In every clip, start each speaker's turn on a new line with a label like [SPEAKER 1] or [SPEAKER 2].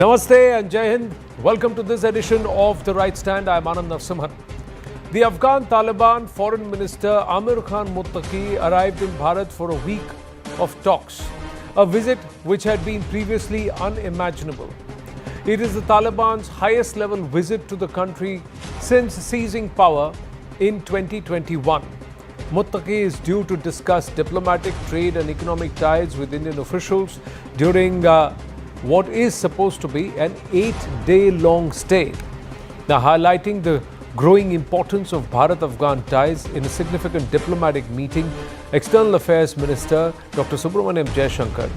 [SPEAKER 1] Namaste and Jai Hind. Welcome to this edition of The Right Stand. I am Anand Narsimhan. The Afghan Taliban Foreign Minister Amir Khan Muttaqi arrived in Bharat for a week of talks, a visit which had been previously unimaginable. It is the Taliban's highest level visit to the country since seizing power in 2021. Muttaqi is due to discuss diplomatic, trade and economic ties with Indian officials during what is supposed to be an 8-day-long stay. Now, highlighting the growing importance of Bharat-Afghan ties in a significant diplomatic meeting, External Affairs Minister Dr. Subramaniam Jaishankar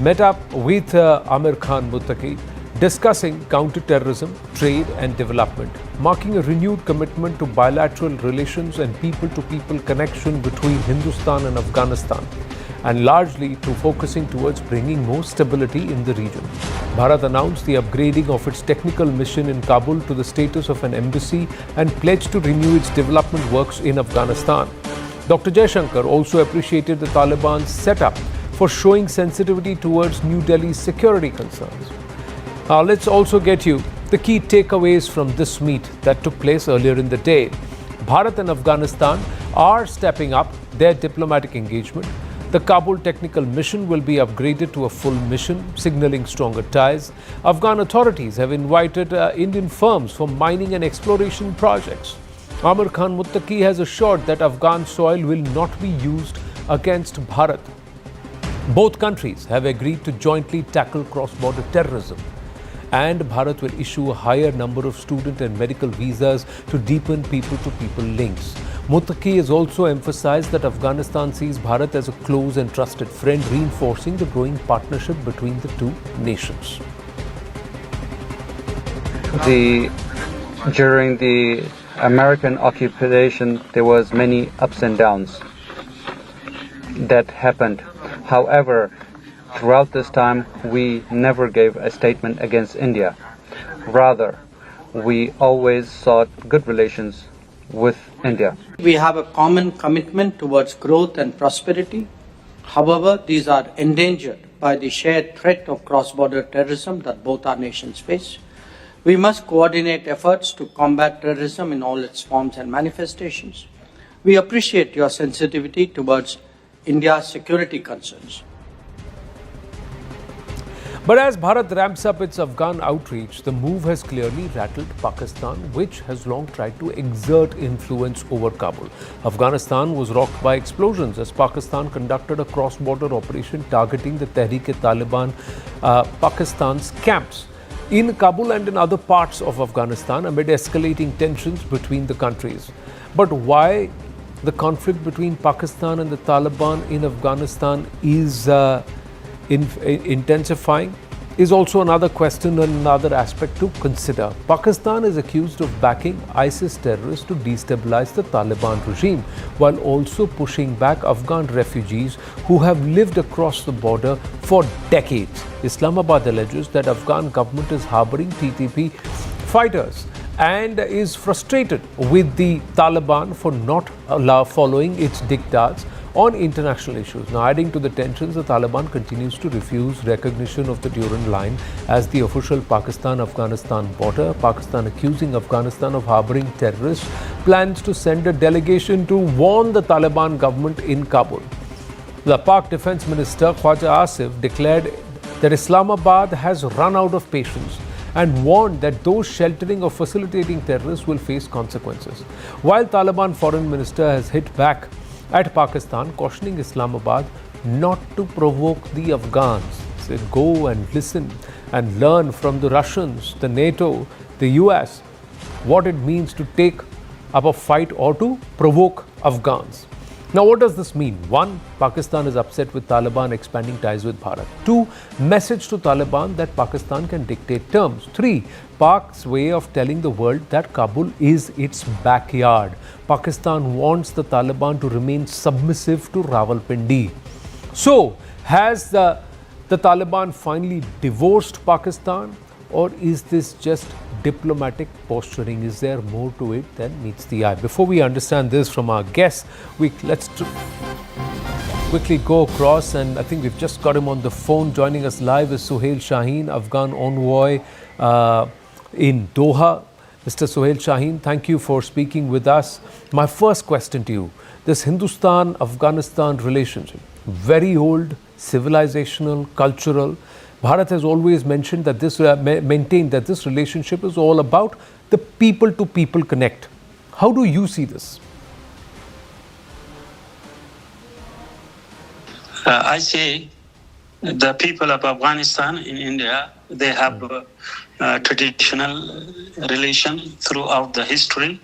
[SPEAKER 1] met up with Amir Khan Muttaqi, discussing counter-terrorism, trade and development, marking a renewed commitment to bilateral relations and people-to-people connection between Hindustan and Afghanistan, and largely to focusing towards bringing more stability in the region. Bharat announced the upgrading of its technical mission in Kabul to the status of an embassy and pledged to renew its development works in Afghanistan. Dr. Jaishankar also appreciated the Taliban's setup for showing sensitivity towards New Delhi's security concerns. Now, let's also get you the key takeaways from this meet that took place earlier in the day. Bharat and Afghanistan are stepping up their diplomatic engagement. The Kabul technical mission will be upgraded to a full mission, signaling stronger ties. Afghan authorities have invited Indian firms for mining and exploration projects. Amir Khan Muttaqi has assured that Afghan soil will not be used against Bharat. Both countries have agreed to jointly tackle cross-border terrorism, and Bharat will issue a higher number of student and medical visas to deepen people-to-people links. Muttaqi has also emphasized that Afghanistan sees Bharat as a close and trusted friend, reinforcing the growing partnership between the two nations.
[SPEAKER 2] During the American occupation, there was many ups and downs that happened. However, throughout this time, we never gave a statement against India. Rather, we always sought good relations with India.
[SPEAKER 3] We have a common commitment towards growth and prosperity. However, these are endangered by the shared threat of cross-border terrorism that both our nations face. We must coordinate efforts to combat terrorism in all its forms and manifestations. We appreciate your sensitivity towards India's security concerns.
[SPEAKER 1] But as Bharat ramps up its Afghan outreach, the move has clearly rattled Pakistan, which has long tried to exert influence over Kabul. Afghanistan was rocked by explosions as Pakistan conducted a cross-border operation targeting the Tehrik-e-Taliban Pakistan's camps in Kabul and in other parts of Afghanistan amid escalating tensions between the countries. But why the conflict between Pakistan and the Taliban in Afghanistan is intensifying is also another question and another aspect to consider. Pakistan is accused of backing ISIS terrorists to destabilize the Taliban regime, while also pushing back Afghan refugees who have lived across the border for decades. Islamabad alleges that Afghan government is harboring TTP fighters and is frustrated with the Taliban for not following its diktats on international issues. Now, adding to the tensions, the Taliban continues to refuse recognition of the Durand Line as the official Pakistan-Afghanistan border. Pakistan accusing Afghanistan of harboring terrorists, plans to send a delegation to warn the Taliban government in Kabul. The Pak Defence Minister Khwaja Asif declared that Islamabad has run out of patience and warned that those sheltering or facilitating terrorists will face consequences. While Taliban Foreign Minister has hit back at Pakistan, cautioning Islamabad not to provoke the Afghans. Said, go and listen and learn from the Russians, the NATO, the US, what it means to take up a fight or to provoke Afghans. Now, what does this mean? 1. Pakistan is upset with Taliban expanding ties with Bharat. 2. Message to Taliban that Pakistan can dictate terms. 3. Pak's way of telling the world that Kabul is its backyard. Pakistan wants the Taliban to remain submissive to Rawalpindi. So, has the Taliban finally divorced Pakistan, or is this just diplomatic posturing? Is there more to it than meets the eye? Before we understand this from our guests, let's quickly go across, and I think we've just got him on the phone. Joining us live is Suhail Shaheen, Afghan envoy in Doha. Mr. Suhail Shaheen, thank you for speaking with us. My first question to you, this Hindustan-Afghanistan relationship, very old, civilizational, cultural. Bharat has always mentioned that maintained that this relationship is all about the people-to-people connect. How do you see this?
[SPEAKER 4] I say the people of Afghanistan in India, they have a traditional relation throughout the history.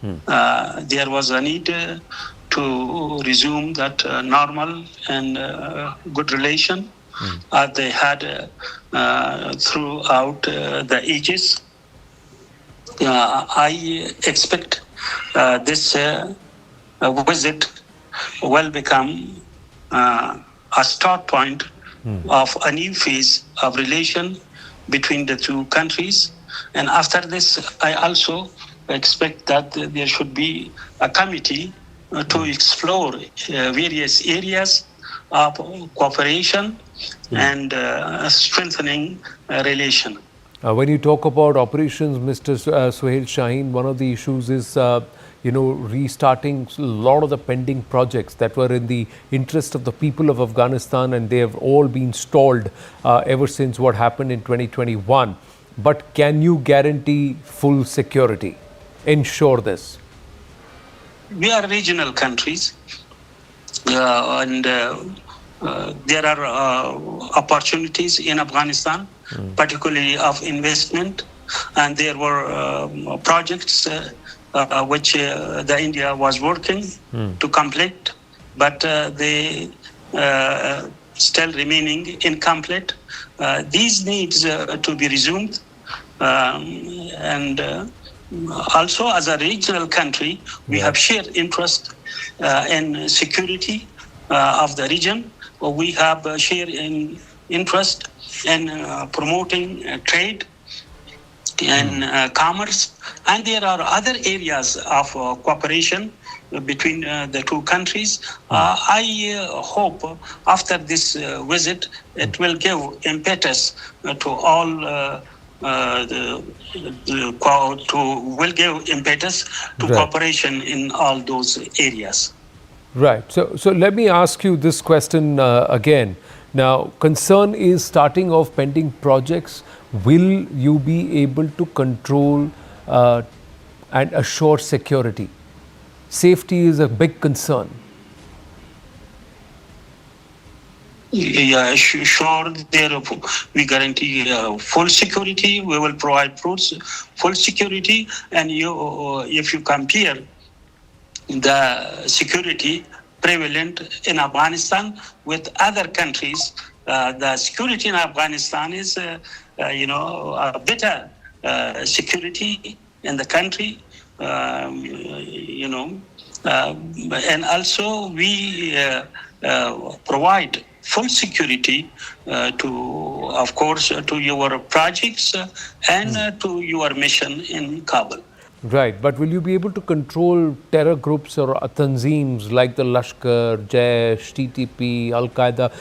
[SPEAKER 4] There was a need to resume that normal and good relation they had throughout the ages. I expect this visit will become a start point of a new phase of relation between the two countries. And after this, I also expect that there should be a committee to explore various areas of cooperation and strengthening relation.
[SPEAKER 1] When you talk about operations, Mr. Suhail Shaheen, one of the issues is restarting a lot of the pending projects that were in the interest of the people of Afghanistan, and they have all been stalled ever since what happened in 2021. But can you guarantee full security? Ensure this?
[SPEAKER 4] We are regional countries, and there are opportunities in Afghanistan, particularly of investment, and there were projects which the India was working to complete, but they still remaining incomplete. These needs to be resumed, and also as a regional country, we have shared interest in security of the region. We have shared in interest in promoting trade and commerce, and there are other areas of cooperation between the two countries. I hope after this visit, it will give impetus to all will give impetus to cooperation in all those areas.
[SPEAKER 1] Right. So let me ask you this question again. Now, concern is starting off pending projects. Will you be able to control and assure security? Safety is a big concern.
[SPEAKER 4] Yeah, sure. There we guarantee full security. We will provide full security, and if you compare the security prevalent in Afghanistan with other countries, the security in Afghanistan is, a better security in the country, and also we provide full security of course, to your projects and to your mission in Kabul.
[SPEAKER 1] Right, but will you be able to control terror groups or tanzeems like the Lashkar, Jaish, TTP, Al-Qaeda?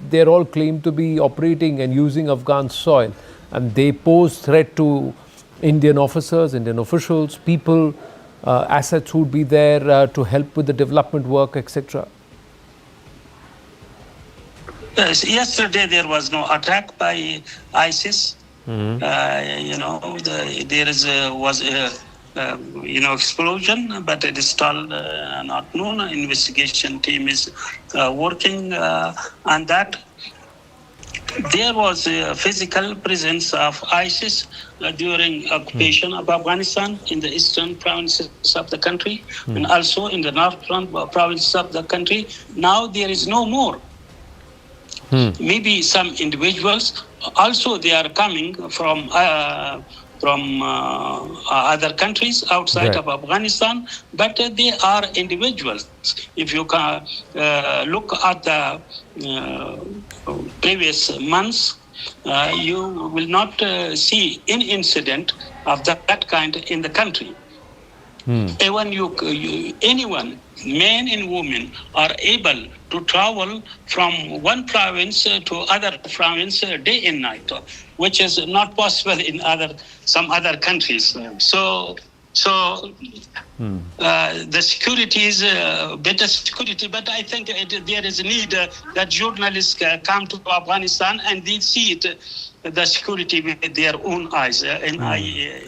[SPEAKER 1] They're all claimed to be operating and using Afghan soil, and they pose threat to Indian officers, Indian officials, people, assets who would be there to help with the development work, etc.
[SPEAKER 4] Yesterday there was no attack by ISIS. There was a explosion, but it is still not known. Investigation team is working on that. There was a physical presence of ISIS during occupation of Afghanistan in the eastern provinces of the country and also in the northern provinces of the country. Now there is no more. Maybe some individuals also they are coming from other countries outside of Afghanistan, but they are individuals. If you can look at the previous months, you will not see any incident of that kind in the country. Even anyone, men and women, are able to travel from one province to other province day and night, which is not possible in some other countries. So the security is better security, but I think there is a need that journalists come to Afghanistan and they see the security with their own eyes, and I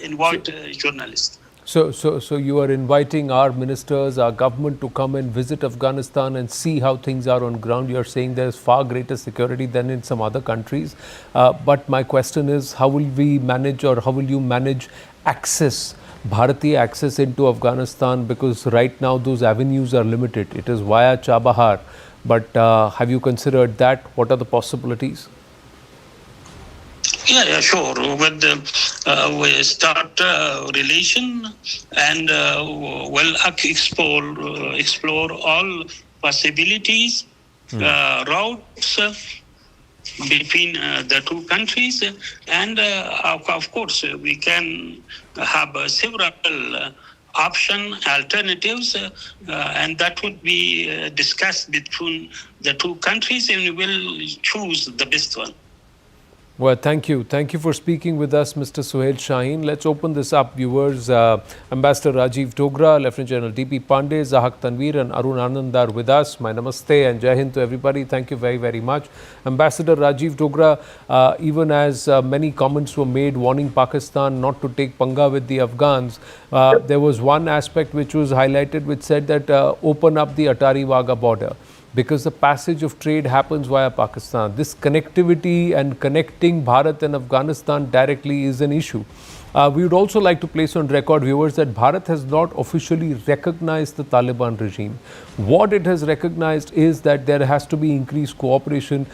[SPEAKER 4] invite journalists.
[SPEAKER 1] So you are inviting our ministers, our government to come and visit Afghanistan and see how things are on ground. You are saying there is far greater security than in some other countries. But my question is, how will we manage, or how will you manage access, Bharatiya access into Afghanistan? Because right now those avenues are limited. It is via Chabahar. But have you considered that? What are the possibilities?
[SPEAKER 4] Yeah, sure. With we start relation and we'll explore all possibilities, routes between the two countries, and of course we can have several alternatives, and that would be discussed between the two countries, and we will choose the best one.
[SPEAKER 1] Well, thank you. Thank you for speaking with us, Mr. Suhail Shaheen. Let's open this up, viewers. Ambassador Rajiv Dogra, Lieutenant General D.P. Pandey, Zahak Tanveer and Arun Anand are with us. My namaste and Jai Hind to everybody. Thank you very, very much. Ambassador Rajiv Dogra, even as many comments were made warning Pakistan not to take panga with the Afghans, there was one aspect which was highlighted which said that open up the Atari-Wagah border, because the passage of trade happens via Pakistan. This connectivity and connecting Bharat and Afghanistan directly is an issue. We would also like to place on record, viewers, that Bharat has not officially recognized the Taliban regime. What it has recognized is that there has to be increased cooperation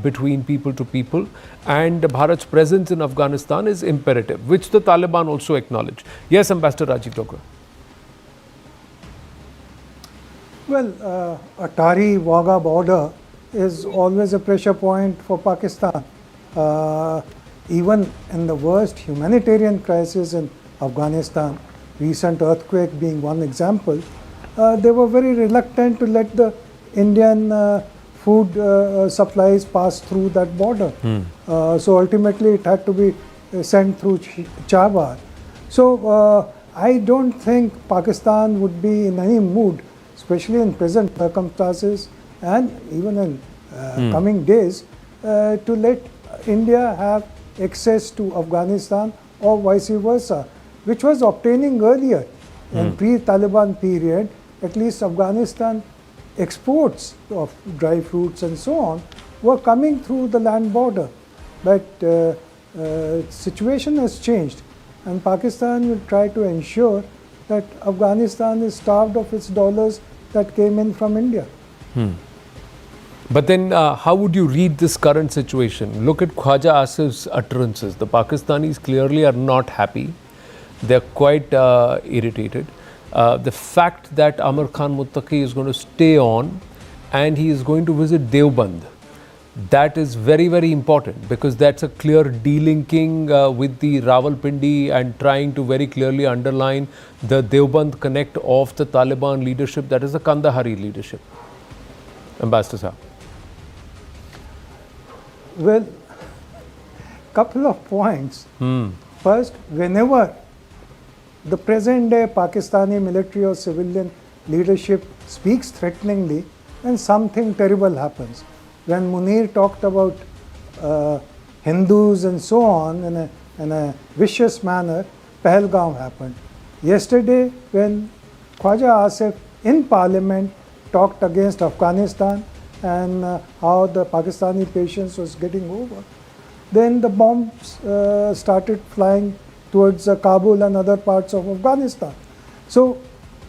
[SPEAKER 1] between people to people, and Bharat's presence in Afghanistan is imperative, which the Taliban also acknowledge. Yes, Ambassador Rajiv Dogra.
[SPEAKER 5] Well, Atari-Wagah border is always a pressure point for Pakistan. Even in the worst humanitarian crisis in Afghanistan, recent earthquake being one example, they were very reluctant to let the Indian food supplies pass through that border. So ultimately it had to be sent through Chabahar. So I don't think Pakistan would be in any mood, especially in present circumstances and even in coming days, to let India have access to Afghanistan or vice versa, which was obtaining earlier. In pre-Taliban period, at least Afghanistan exports of dry fruits and so on were coming through the land border. But situation has changed, and Pakistan will try to ensure that Afghanistan is starved of its dollars that came in from India.
[SPEAKER 1] But then how would you read this current situation? Look at Khwaja Asif's utterances. The Pakistanis clearly are not happy. They're quite irritated. The fact that Amir Khan Muttaqi is going to stay on and he is going to visit Deoband, that is very, very important, because that's a clear delinking with the Rawalpindi and trying to very clearly underline the Deoband connect of the Taliban leadership, that is the Kandahari leadership. Ambassador Saab.
[SPEAKER 5] Well, couple of points. First, whenever the present day Pakistani military or civilian leadership speaks threateningly, then something terrible happens. When Munir talked about Hindus and so on in a vicious manner, Pahalgam happened. Yesterday, when Khwaja Asif in Parliament talked against Afghanistan and how the Pakistani patience was getting over, then the bombs started flying towards Kabul and other parts of Afghanistan. So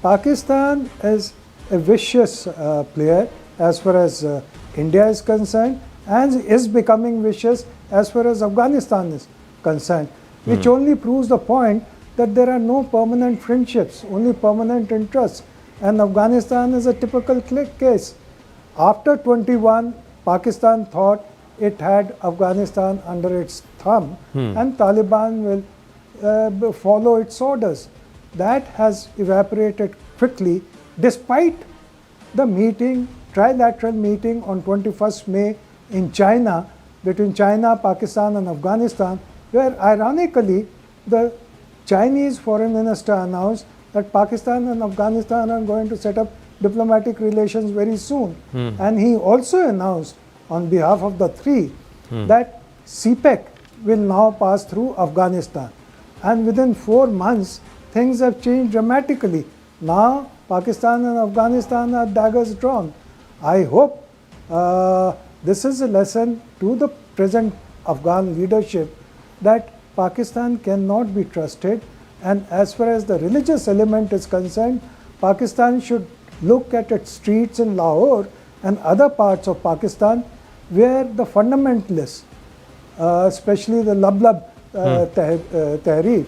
[SPEAKER 5] Pakistan is a vicious player as far as India is concerned, and is becoming vicious as far as Afghanistan is concerned, which only proves the point that there are no permanent friendships, only permanent interests. And Afghanistan is a typical case. After 21, Pakistan thought it had Afghanistan under its thumb and Taliban will follow its orders. that has evaporated quickly despite the meeting, trilateral meeting on 21st May in China, between China, Pakistan and Afghanistan, where ironically the Chinese foreign minister announced that Pakistan and Afghanistan are going to set up diplomatic relations very soon. And he also announced on behalf of the three that CPEC will now pass through Afghanistan. And within 4 months, things have changed dramatically. Now, Pakistan and Afghanistan are daggers drawn. I hope this is a lesson to the present Afghan leadership that Pakistan cannot be trusted, and as far as the religious element is concerned, Pakistan should look at its streets in Lahore and other parts of Pakistan where the fundamentalists, especially the Lablab Tehreer,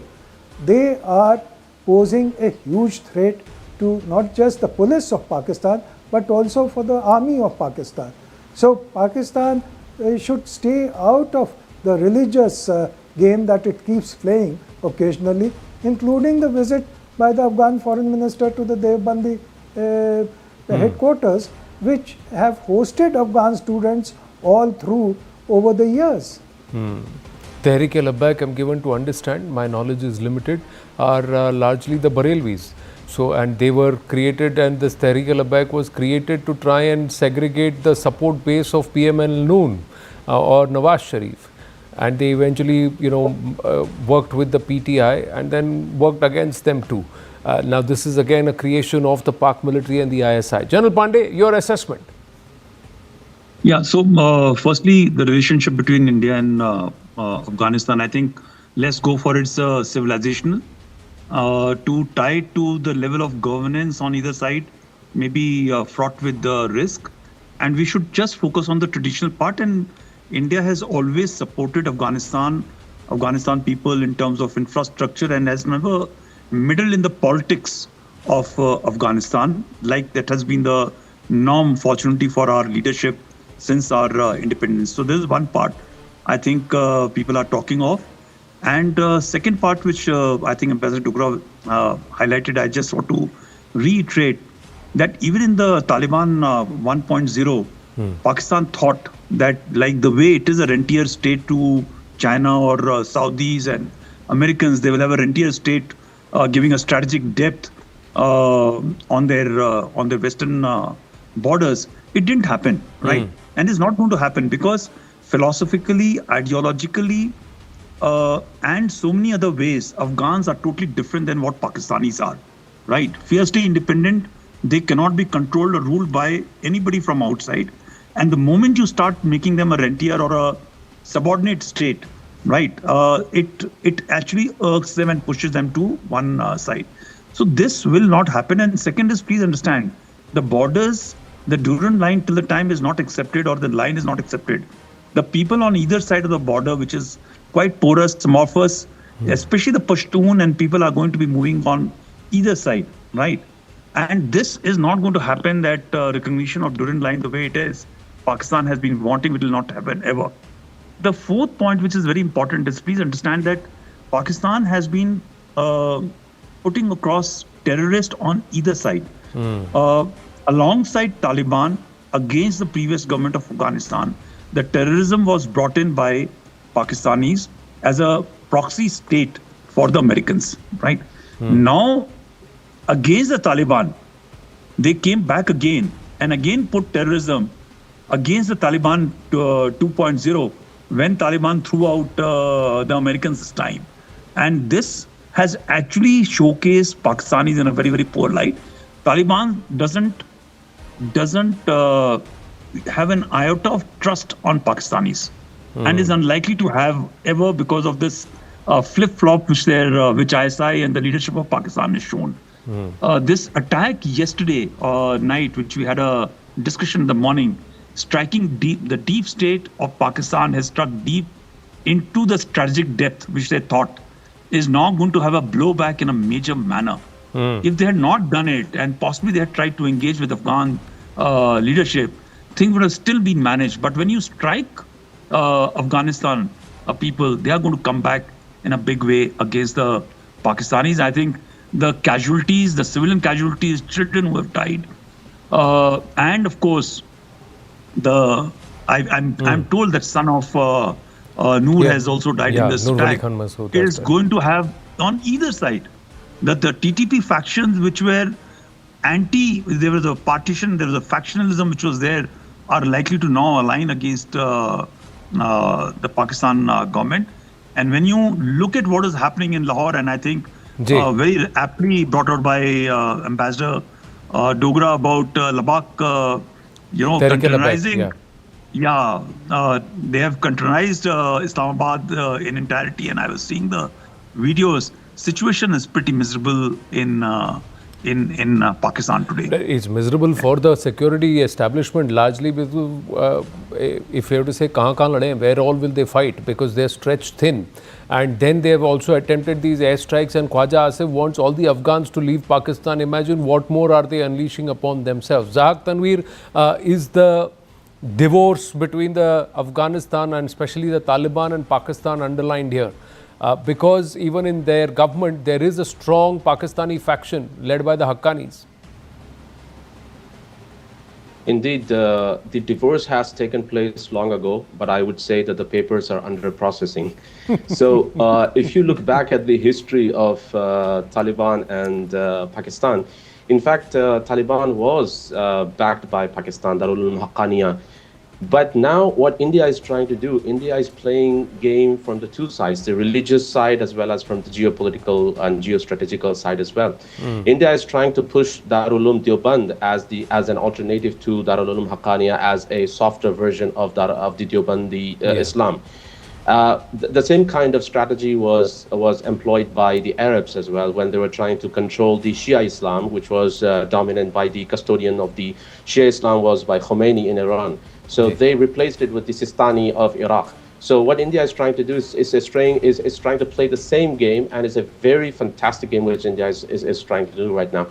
[SPEAKER 5] they are posing a huge threat to not just the police of Pakistan but also for the army of Pakistan. So Pakistan should stay out of the religious game that it keeps playing occasionally, including the visit by the Afghan foreign minister to the Devbandi headquarters, which have hosted Afghan students all through over the years.
[SPEAKER 1] Tehreek-e-Labbaik, I'm given to understand, my knowledge is limited, are largely the Barelvis. So, and they were created, and this Tehreek-e-Labbaik was created to try and segregate the support base of PML Noon or Nawaz Sharif. And they eventually, worked with the PTI and then worked against them too. Now, this is again a creation of the Pak military and the ISI. General Pandey, your assessment?
[SPEAKER 6] Yeah, so firstly, the relationship between India and Afghanistan, I think let's go for its civilizational. To tie it to the level of governance on either side may be fraught with risk. And we should just focus on the traditional part. And India has always supported Afghanistan people in terms of infrastructure and has never meddled in the politics of Afghanistan, like that has been the norm, fortunately, for our leadership since our independence. So this is one part I think people are talking of. And second part, which I think Ambassador Dogra highlighted, I just want to reiterate that even in the Taliban 1.0, Pakistan thought that, like the way it is a rentier state to China or Saudis and Americans, they will have a rentier state giving a strategic depth on their western borders. It didn't happen, right? And it's not going to happen because philosophically, ideologically, and so many other ways, Afghans are totally different than what Pakistanis are, right? Fiercely independent, they cannot be controlled or ruled by anybody from outside. And the moment you start making them a rentier or a subordinate state, right, it actually irks them and pushes them to one side. So this will not happen. And second is, please understand, the borders, the Durand line till the time is not accepted or the line is not accepted. The people on either side of the border, which is quite porous, amorphous, especially the Pashtun, and people are going to be moving on either side, right? And this is not going to happen, that recognition of Durand line the way it is. Pakistan has been wanting, it will not happen ever. The fourth point, which is very important, is please understand that Pakistan has been putting across terrorists on either side. Alongside Taliban, against the previous government of Afghanistan, the terrorism was brought in by Pakistanis as a proxy state for the Americans, right? Now, against the Taliban, they came back again and again put terrorism against the Taliban 2.0 when Taliban threw out the Americans this time. And this has actually showcased Pakistanis in a very, very poor light. Taliban doesn't have an iota of trust on Pakistanis and is unlikely to have ever, because of this flip-flop which ISI and the leadership of Pakistan has shown. This attack yesterday night, which we had a discussion in the morning, striking deep, the deep state of Pakistan has struck deep into the strategic depth which they thought is now going to have a blowback in a major manner. If they had not done it, and possibly they had tried to engage with Afghan leadership, things would have still been managed. But when you strike Afghanistan people, they are going to come back in a big way against the Pakistanis. I think the casualties, the civilian casualties, children who have died, and of course, I'm told that son of Noor has also died in this
[SPEAKER 1] Noor Wali
[SPEAKER 6] attack.
[SPEAKER 1] Khan Masood
[SPEAKER 6] It
[SPEAKER 1] has
[SPEAKER 6] is
[SPEAKER 1] died.
[SPEAKER 6] going to have on either side that the TTP factions which were there was a partition, there was a factionalism which was there, are likely to now align against the Pakistan government. And when you look at what is happening in Lahore, and I think very aptly brought out by Ambassador Dogra about Labak, containerizing. They have containerized Islamabad in entirety, and I was seeing the videos. Situation is pretty miserable in Pakistan today.
[SPEAKER 1] It's miserable for the security establishment largely because if you have to say where all will they fight, because they're stretched thin. And then they have also attempted these airstrikes, and Khwaja Asif wants all the Afghans to leave Pakistan. Imagine what more are they unleashing upon themselves. Zahak Tanveer, is the divorce between the Afghanistan and especially the Taliban and Pakistan underlined here? Because even in their government, there is a strong Pakistani faction led by the Haqqanis.
[SPEAKER 7] Indeed, the divorce has taken place long ago, but I would say that the papers are under processing. So if you look back at the history of Taliban and Pakistan, in fact, Taliban was backed by Pakistan, Darul Uloom Haqqaniya. But now what India is trying to do, India is playing game from the two sides, the religious side as well as from the geopolitical and geostrategical side as well. India is trying to push Darul Uloom Deoband as an alternative to Darul Uloom Haqqaniya, as a softer version of the Deobandi Islam. The same kind of strategy was employed by the Arabs as well when they were trying to control the Shia Islam, which was dominant by the custodian of the Shia Islam was by Khomeini in Iran. So they replaced it with the Sistani of Iraq. So what India is trying to do is trying to play the same game, and it's a very fantastic game which India is trying to do right now.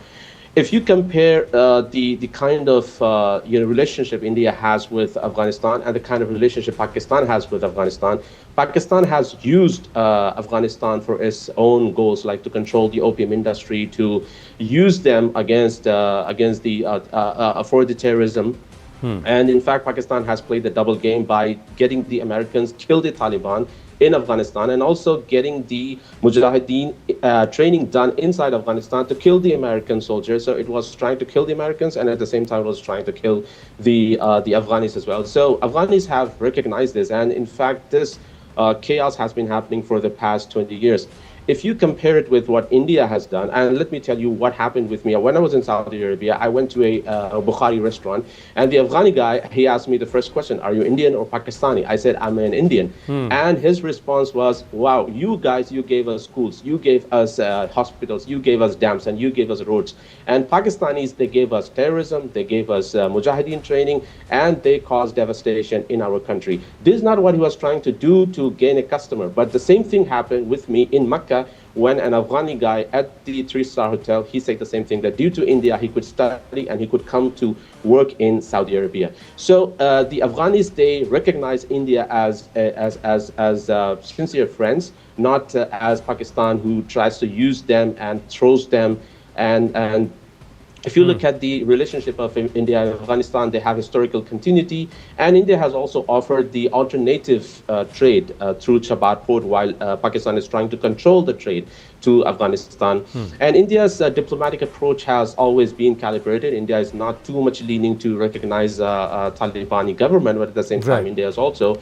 [SPEAKER 7] If you compare the kind of relationship India has with Afghanistan and the kind of relationship Pakistan has with Afghanistan, Pakistan has used Afghanistan for its own goals, like to control the opium industry, to use them against for the terrorism. And in fact, Pakistan has played the double game by getting the Americans kill the Taliban in Afghanistan, and also getting the Mujahideen training done inside Afghanistan to kill the American soldiers. So it was trying to kill the Americans, and at the same time it was trying to kill the Afghanis as well. So Afghanis have recognized this, and in fact this chaos has been happening for the past 20 years. If you compare it with what India has done, and let me tell you what happened with me. When I was in Saudi Arabia, I went to a Bukhari restaurant, and the Afghani guy, he asked me the first question, are you Indian or Pakistani? I said, I'm an Indian. And his response was, wow, you guys, you gave us schools, you gave us hospitals, you gave us dams, and you gave us roads. And Pakistanis, they gave us terrorism, they gave us Mujahideen training, and they caused devastation in our country. This is not what he was trying to do to gain a customer. But the same thing happened with me in Makkah, when an Afghani guy at the 3-star hotel, he said the same thing, that due to India, he could study and he could come to work in Saudi Arabia. So the Afghanis, they recognize India as sincere friends, not as Pakistan, who tries to use them and throws them. And if you look at the relationship of India and Afghanistan, they have historical continuity, and India has also offered the alternative trade through Chabad port, while Pakistan is trying to control the trade to Afghanistan. And India's diplomatic approach has always been calibrated. India is not too much leaning to recognize Talibani government, but at the same time, India is also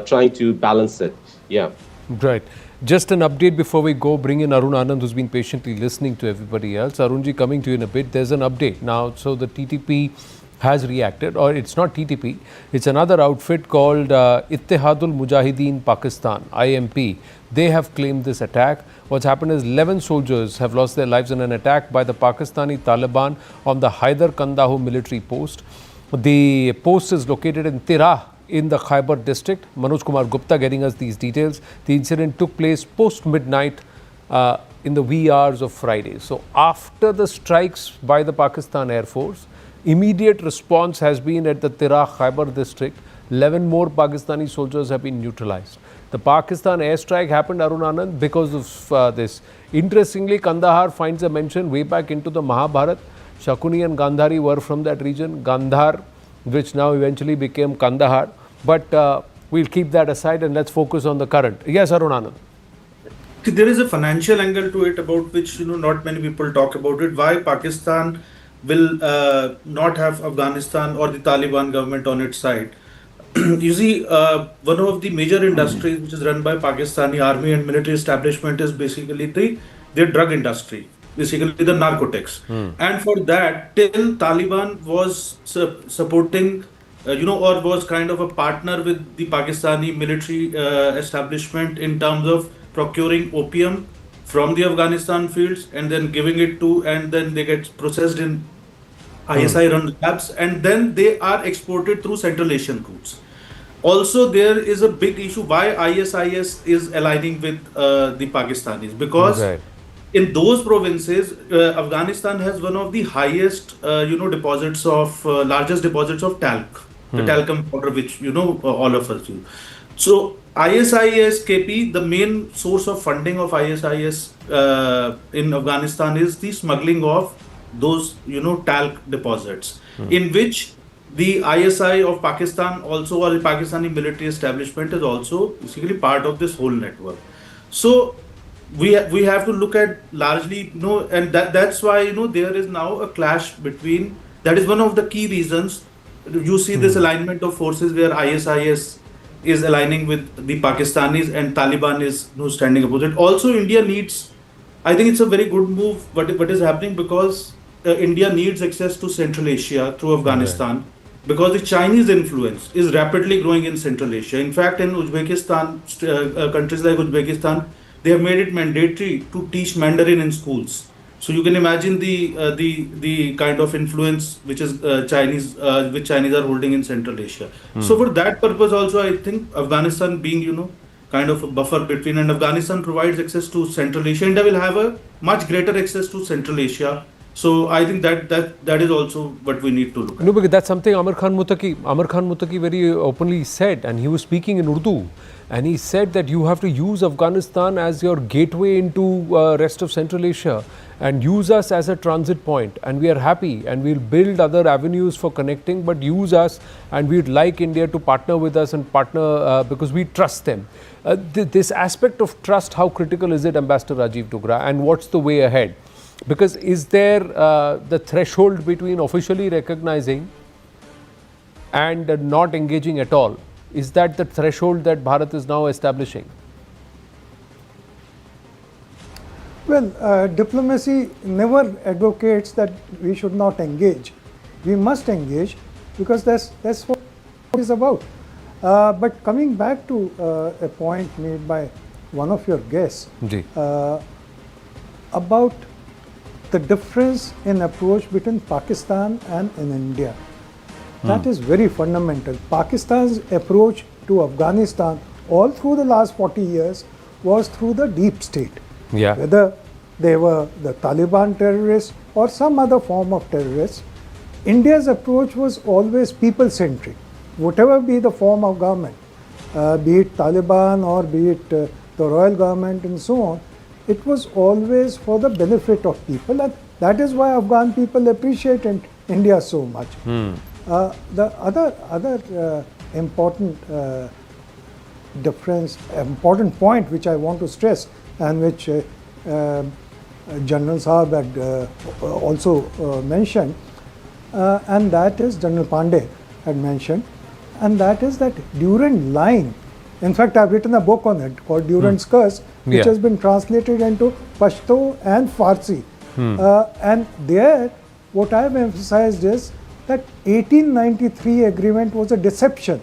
[SPEAKER 7] trying to balance it. Yeah.
[SPEAKER 1] Right. Just an update before we go, bring in Arun Anand, who's been patiently listening to everybody else. Arunji, coming to you in a bit, there's an update now. So the TTP has reacted, or it's not TTP, it's another outfit called Ittihadul Mujahideen Pakistan, IMP. They have claimed this attack. What's happened is 11 soldiers have lost their lives in an attack by the Pakistani Taliban on the Hyder Kandahu military post. The post is located in Tirah, in the Khyber district. Manoj Kumar Gupta getting us these details. The incident took place post-midnight in the wee hours of Friday. So after the strikes by the Pakistan Air Force, immediate response has been at the Tirah Khyber district. 11 more Pakistani soldiers have been neutralized. The Pakistan airstrike happened, Arun Anand, because of this. Interestingly, Kandahar finds a mention way back into the Mahabharata. Shakuni and Gandhari were from that region. Gandhar, which now eventually became Kandahar. But we'll keep that aside and let's focus on the current. Yes, Arun Anand.
[SPEAKER 8] There is a financial angle to it about which not many people talk about it. Why Pakistan will not have Afghanistan or the Taliban government on its side. You see, one of the major industries which is run by Pakistani army and military establishment is basically their drug industry, basically the narcotics. And for that, till Taliban was supporting, or was kind of a partner with the Pakistani military establishment in terms of procuring opium from the Afghanistan fields and then giving it to, and then they get processed in ISI run labs, and then they are exported through Central Asian routes. Also, there is a big issue why ISIS is aligning with the Pakistanis, because in those provinces, Afghanistan has one of the highest, deposits of largest deposits of talc, the talcum powder, which all of us use. So ISIS KP, the main source of funding of ISIS in Afghanistan is the smuggling of those talc deposits, in which the ISI of Pakistan also, or the Pakistani military establishment, is also basically part of this whole network. So we have to look at largely, and that's why there is now a clash between. That is one of the key reasons you see this alignment of forces where ISIS is aligning with the Pakistanis and Taliban is standing opposite. Also, India needs. I think it's a very good move. What is happening, because India needs access to Central Asia through Afghanistan, because the Chinese influence is rapidly growing in Central Asia. In fact, in Uzbekistan, countries like Uzbekistan, they have made it mandatory to teach Mandarin in schools. So you can imagine the kind of influence which is Chinese are holding in Central Asia. So for that purpose also, I think Afghanistan being kind of a buffer between, and Afghanistan provides access to Central Asia. India will have a much greater access to Central Asia. So I think that is also what we need to look at.
[SPEAKER 1] No, because that's something Amir Khan Muttaqi very openly said, and he was speaking in Urdu, and he said that you have to use Afghanistan as your gateway into rest of Central Asia and use us as a transit point, and we are happy and we'll build other avenues for connecting, but use us, and we'd like India to partner with us and partner because we trust them. This aspect of trust, how critical is it, Ambassador Rajiv Dugra, and what's the way ahead? Because is there the threshold between officially recognizing and not engaging at all? Is that the threshold that Bharat is now establishing?
[SPEAKER 5] Well, diplomacy never advocates that we should not engage. We must engage, because that's what it is about. But coming back to a point made by one of your guests about the difference in approach between Pakistan and in India. That is very fundamental. Pakistan's approach to Afghanistan all through the last 40 years was through the deep state. Whether they were the Taliban terrorists or some other form of terrorists, India's approach was always people-centric. Whatever be the form of government, be it Taliban or be it the royal government and so on, it was always for the benefit of people, and that is why Afghan people appreciate India so much. The other important difference, important point which I want to stress, and which General Saab had also mentioned, and that is General Pandey had mentioned, and that is that Durand Line. In fact, I've written a book on it called Durand's Curse, which has been translated into Pashto and Farsi. And there, what I've emphasized is that 1893 agreement was a deception.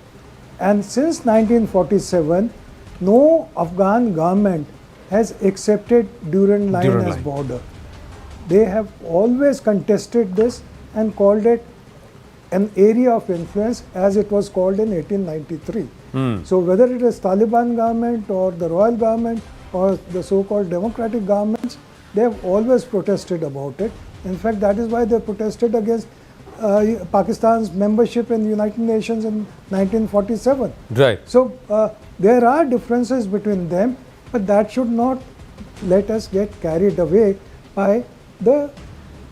[SPEAKER 5] And since 1947, no Afghan government has accepted Durand Line as border. They have always contested this and called it an area of influence, as it was called in 1893. So whether it is Taliban government or the royal government or the so-called democratic governments, they have always protested about it. In fact, that is why they protested against Pakistan's membership in the United Nations in 1947.
[SPEAKER 1] Right.
[SPEAKER 5] So there are differences between them, but that should not let us get carried away by the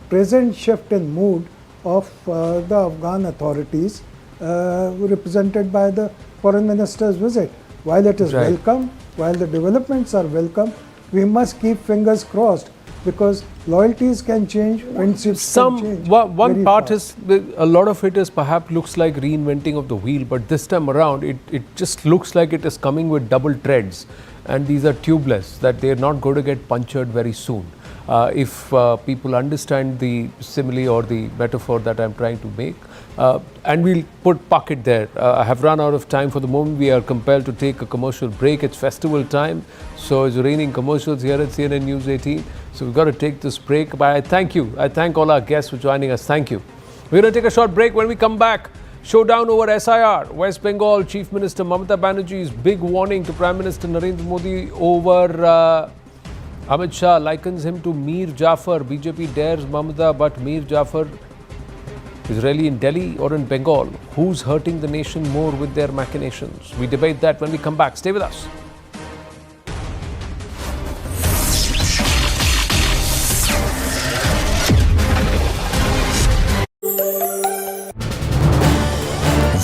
[SPEAKER 5] present shift in mood of the Afghan authorities represented by the foreign minister's visit. While it is
[SPEAKER 1] Right.
[SPEAKER 5] welcome, while the developments are welcome, we must keep fingers crossed, because loyalties can change, friendships can change.
[SPEAKER 1] One
[SPEAKER 5] very
[SPEAKER 1] part
[SPEAKER 5] fast.
[SPEAKER 1] is, a lot of it is perhaps looks like reinventing of the wheel, but this time around it just looks like it is coming with double treads, and these are tubeless, that they are not going to get punctured very soon. If people understand the simile or the metaphor that I'm trying to make, and we'll park it there. I have run out of time for the moment. We are compelled to take a commercial break. It's festival time, so it's raining commercials here at CNN News 18. So we've got to take this break. But I thank you. I thank all our guests for joining us. Thank you. We're going to take a short break. When we come back, showdown over SIR. West Bengal Chief Minister Mamata Banerjee's big warning to Prime Minister Narendra Modi over Amit Shah likens him to Mir Jafar. BJP dares Mamata, but Mir Jafar is really in Delhi or in Bengal. Who's hurting the nation more with their machinations? We debate that when we come back. Stay with us.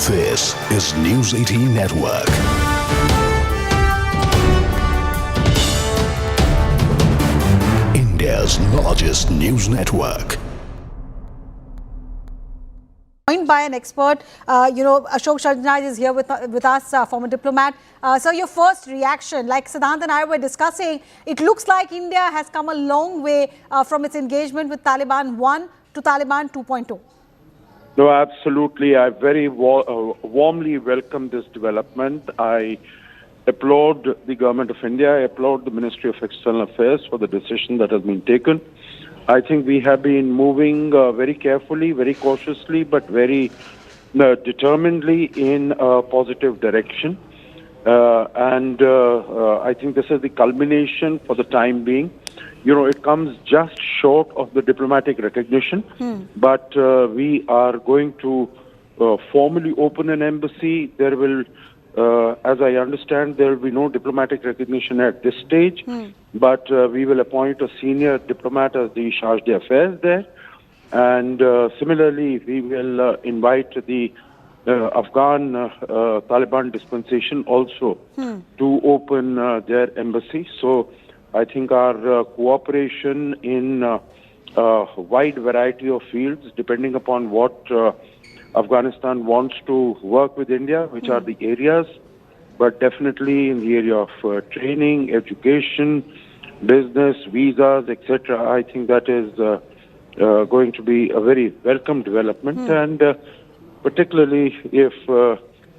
[SPEAKER 9] This is News 18 Network. India's largest news network.
[SPEAKER 10] Joined by an expert, Ashok Sharjnaj is here with us, former diplomat. So your first reaction, like Siddhant and I were discussing, it looks like India has come a long way from its engagement with Taliban 1 to Taliban 2.0.
[SPEAKER 11] No, absolutely. I very warmly welcome this development. I applaud the Government of India. I applaud the Ministry of External Affairs for the decision that has been taken. I think we have been moving very carefully, very cautiously, but very determinedly in a positive direction. And I think this is the culmination for the time being. You know, it comes just short of the diplomatic recognition, but we are going to formally open an embassy. There will, as I understand, there will be no diplomatic recognition at this stage, but we will appoint a senior diplomat as the charge d'affaires there. And similarly, we will invite the Afghan Taliban dispensation also to open their embassy. So I think our cooperation in a wide variety of fields, depending upon what Afghanistan wants to work with India, which are the areas, but definitely in the area of training, education, business, visas, etc. I think that is going to be a very welcome development, and particularly if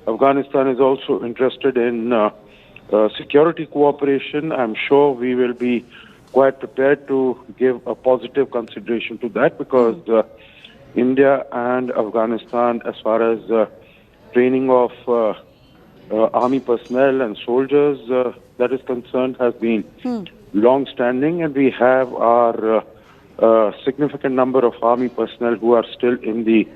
[SPEAKER 11] Afghanistan is also interested in security cooperation, I'm sure we will be quite prepared to give a positive consideration to that, because India and Afghanistan, as far as training of army personnel and soldiers that is concerned, has been long-standing, and we have our significant number of army personnel who are still in the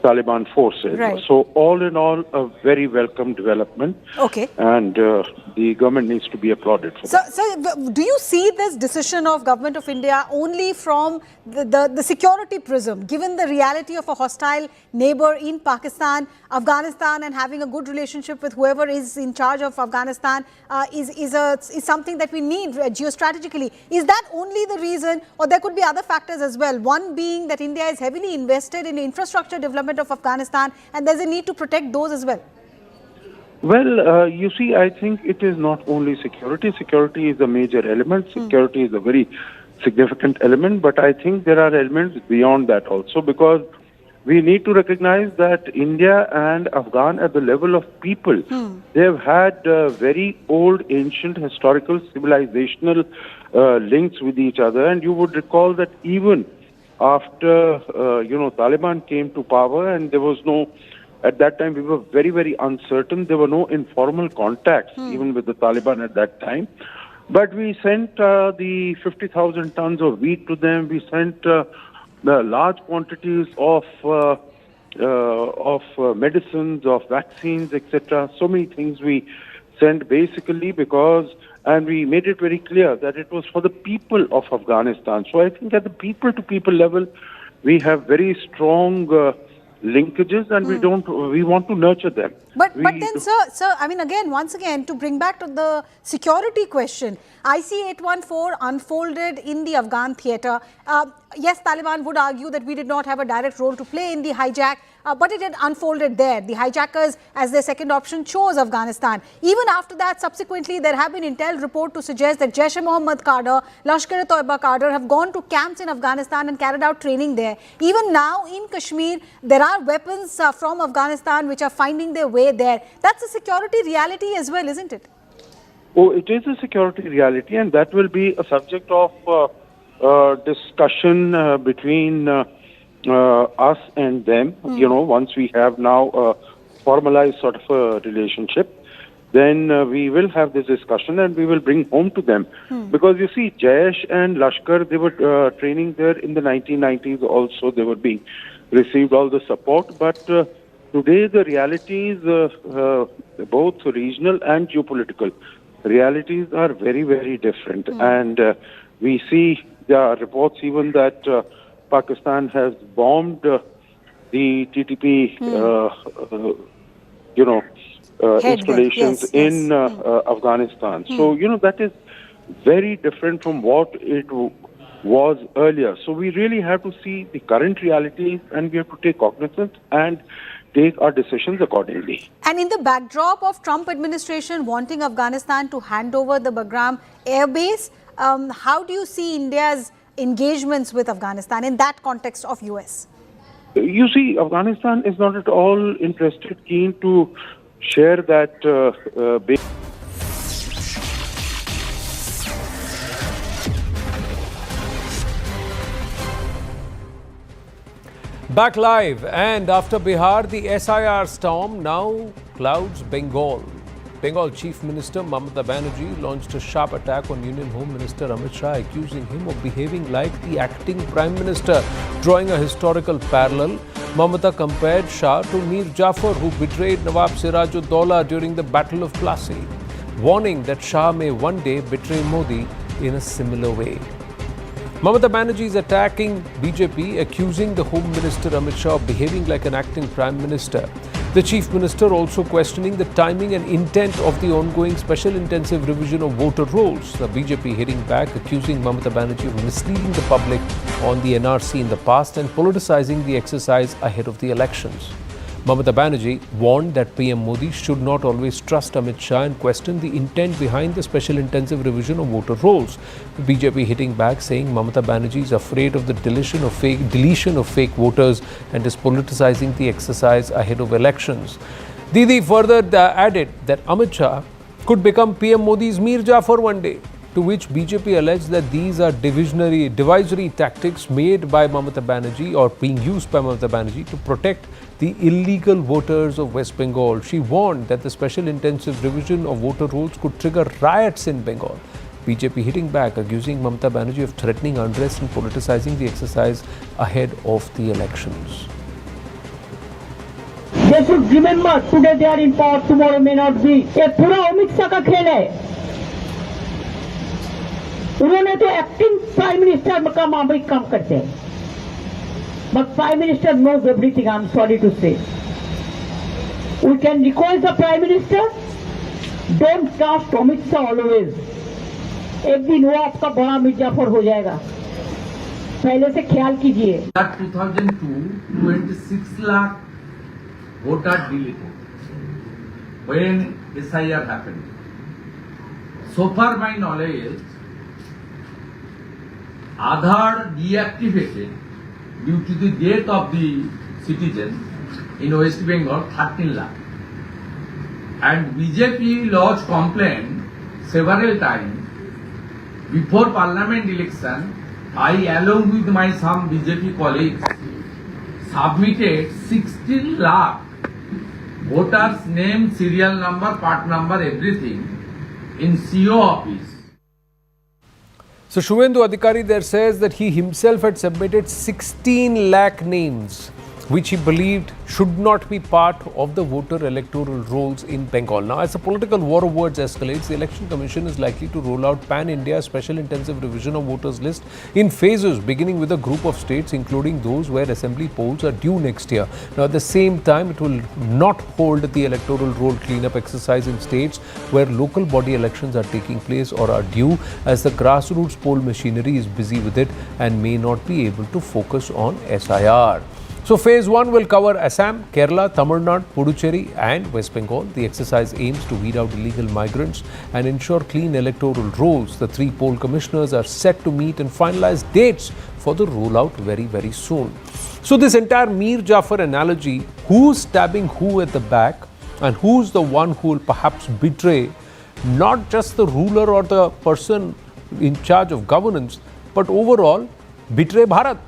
[SPEAKER 11] Taliban forces.
[SPEAKER 10] Right.
[SPEAKER 11] So all in all, a very welcome development.
[SPEAKER 10] Okay.
[SPEAKER 11] And the government needs to be applauded for that.
[SPEAKER 10] So do you see this decision of Government of India only from the security prism, given the reality of a hostile neighbor in Pakistan, Afghanistan, and having a good relationship with whoever is in charge of Afghanistan is something that we need geostrategically? Is that only the reason, or there could be other factors as well? One being that India is heavily invested in infrastructure development of Afghanistan, and there's a need to protect those as well.
[SPEAKER 11] Well, you see, I think it is not only security. Security is a major element. Security is a very significant element, but I think there are elements beyond that also, because we need to recognize that India and Afghan, at the level of people, they have had very old, ancient, historical, civilizational links with each other. And you would recall that even after, Taliban came to power, and there was no, at that time we were very, very uncertain. There were no informal contacts even with the Taliban at that time. But we sent the 50,000 tons of wheat to them. We sent large quantities of medicines, of vaccines, etc. So many things we sent basically because, and we made it very clear that it was for the people of Afghanistan. So I think at the people-to-people level, we have very strong linkages, and we want to nurture them.
[SPEAKER 10] But then, sir, I mean, once again, to bring back to the security question, IC-814 unfolded in the Afghan theatre. Yes, Taliban would argue that we did not have a direct role to play in the hijack, but it had unfolded there. The hijackers, as their second option, chose Afghanistan. Even after that, subsequently, there have been intel report to suggest that Jaish-e-Mohammed cadre, Lashkar-e-Toiba cadre have gone to camps in Afghanistan and carried out training there. Even now in Kashmir, there are weapons from Afghanistan which are finding their way there. That's a security reality as well, isn't it?
[SPEAKER 11] Oh, it is a security reality, and that will be a subject of discussion between us and them. You know, once we have now a formalized sort of a relationship, then we will have this discussion and we will bring home to them. Because you see, Jaish and Lashkar, they were training there in the 1990s also. They were being received all the support, but today the realities, both regional and geopolitical realities, are very, very different. And we see there are reports even that Pakistan has bombed the TTP, installations in Afghanistan. So, that is very different from what it was earlier. So we really have to see the current realities, and we have to take cognizance and take our decisions accordingly.
[SPEAKER 10] And in the backdrop of Trump administration wanting Afghanistan to hand over the Bagram air base, how do you see India's engagements with Afghanistan in that context of US?
[SPEAKER 11] You see, Afghanistan is not at all interested, keen to share that base.
[SPEAKER 1] Back live, and after Bihar, the SIR storm now clouds Bengal. Bengal Chief Minister Mamata Banerjee launched a sharp attack on Union Home Minister Amit Shah, accusing him of behaving like the acting Prime Minister. Drawing a historical parallel, Mamata compared Shah to Mir Jafar, who betrayed Nawab Siraj-ud-Daulah during the Battle of Plassey, warning that Shah may one day betray Modi in a similar way. Mamata Banerjee is attacking BJP, accusing the Home Minister Amit Shah of behaving like an acting Prime Minister. The Chief Minister also questioning the timing and intent of the ongoing special intensive revision of voter rolls. The BJP hitting back, accusing Mamata Banerjee of misleading the public on the NRC in the past and politicizing the exercise ahead of the elections. Mamata Banerjee warned that PM Modi should not always trust Amit Shah and question the intent behind the special intensive revision of voter rolls. The BJP hitting back, saying Mamata Banerjee is afraid of the deletion of fake voters and is politicizing the exercise ahead of elections. Didi further added that Amit Shah could become PM Modi's Mir Jafar one day, to which BJP alleged that these are divisory tactics made by Mamata Banerjee or being used by Mamata Banerjee to protect the illegal voters of West Bengal. She warned that the special intensive revision of voter rolls could trigger riots in Bengal. BJP hitting back, accusing Mamata Banerjee of threatening unrest and politicizing the exercise ahead of the elections.
[SPEAKER 12] They should remember today they are in power, tomorrow may not be. ये पूरा अमित शाह का खेल है. उन्होंने तो acting prime minister का मामूली काम करते हैं. But Prime Minister knows everything, I'm sorry to say. We can recall the Prime Minister. Don't trust Amit Shah always. एक दिन वो आपका बड़ा मिर्जाफर हो जाएगा. पहले से ख्याल कीजिए.
[SPEAKER 13] That 2002, 26 lakh voter deleted when SIR happened. So far my knowledge, Aadhaar deactivated due to the death of the citizen in West Bengal 13 lakh. And BJP lodged complaint several times. Before parliament election, I along with my some BJP colleagues submitted 16 lakh voters name, serial number, part number, everything in CO office.
[SPEAKER 1] So Shuvendu Adhikari there says that he himself had submitted 16 lakh names which he believed should not be part of the voter electoral rolls in Bengal. Now, as the political war of words escalates, the Election Commission is likely to roll out Pan-India Special Intensive Revision of Voters List in phases, beginning with a group of states, including those where assembly polls are due next year. Now, at the same time, it will not hold the electoral roll cleanup exercise in states where local body elections are taking place or are due, as the grassroots poll machinery is busy with it and may not be able to focus on SIR. So phase 1 will cover Assam, Kerala, Tamil Nadu, Puducherry and West Bengal. The exercise aims to weed out illegal migrants and ensure clean electoral rolls. The 3 poll commissioners are set to meet and finalize dates for the rollout very soon. So this entire Mir Jafar analogy, who's stabbing who at the back and who's the one who will perhaps betray not just the ruler or the person in charge of governance, but overall betray Bharat.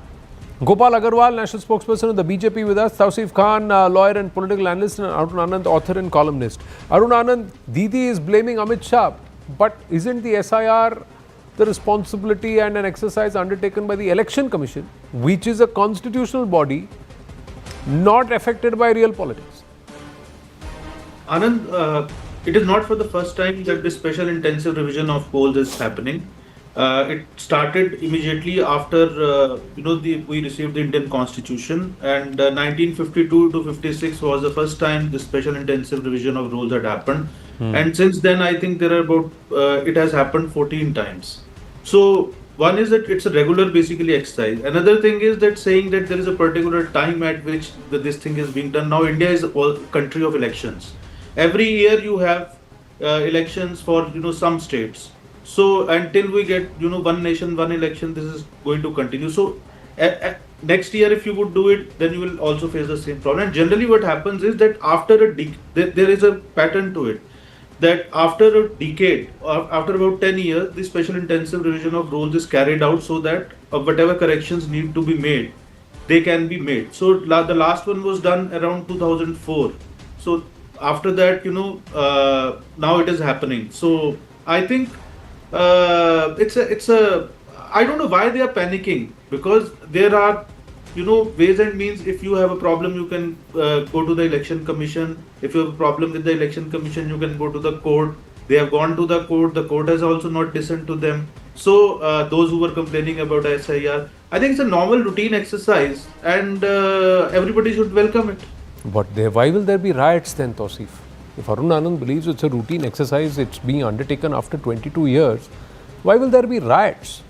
[SPEAKER 1] Gopal Agarwal, national spokesperson of the BJP with us, Tausif Khan, lawyer and political analyst, and Arun Anand, author and columnist. Arun Anand, Didi is blaming Amit Shah, but isn't the SIR the responsibility and an exercise undertaken by the Election Commission, which is a constitutional body not affected by real politics?
[SPEAKER 8] Anand, it is not for the first time that this special intensive revision of polls is happening. It started immediately after we received the Indian Constitution, and 1952 to 56 was the first time the special intensive revision of rules had happened. And since then, I think there are about it has happened 14 times. So one is that it's a regular basically exercise. Another thing is that saying that there is a particular time at which this thing is being done. Now India is a country of elections. Every year you have elections for some states. So until we get one nation, one election, this is going to continue. So next year, if you would do it, then you will also face the same problem. And generally, what happens is that after there is a pattern to it. That after a decade, or after about 10 years, the special intensive revision of rules is carried out so that whatever corrections need to be made, they can be made. So the last one was done around 2004. So after that, now it is happening. So I think. It's a I don't know why they are panicking, because there are ways and means. If you have a problem, you can go to the Election Commission. If you have a problem with the Election Commission, you can go to the court. They have gone to the court has also not listened to them. So those who were complaining about SIR, I think it's a normal routine exercise, and everybody should welcome it.
[SPEAKER 1] But why will there be riots then, Tausif? If Arun Anand believes it's a routine exercise, it's being undertaken after 22 years, why will there be riots?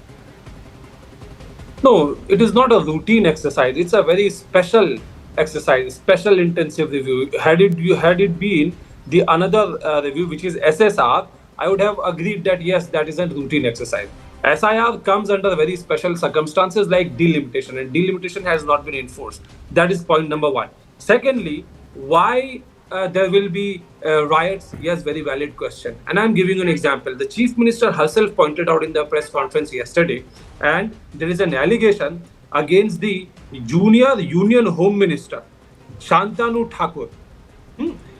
[SPEAKER 14] No, it is not a routine exercise. It's a very special exercise, special intensive review. Had it been the another review, which is SSR, I would have agreed that yes, that is a routine exercise. SIR comes under very special circumstances like delimitation, and delimitation has not been enforced. That is point number 1. Secondly, why there will be riots? Yes, very valid question. And I'm giving you an example. The Chief Minister herself pointed out in the press conference yesterday, and there is an allegation against the Junior Union Home Minister, Shantanu Thakur.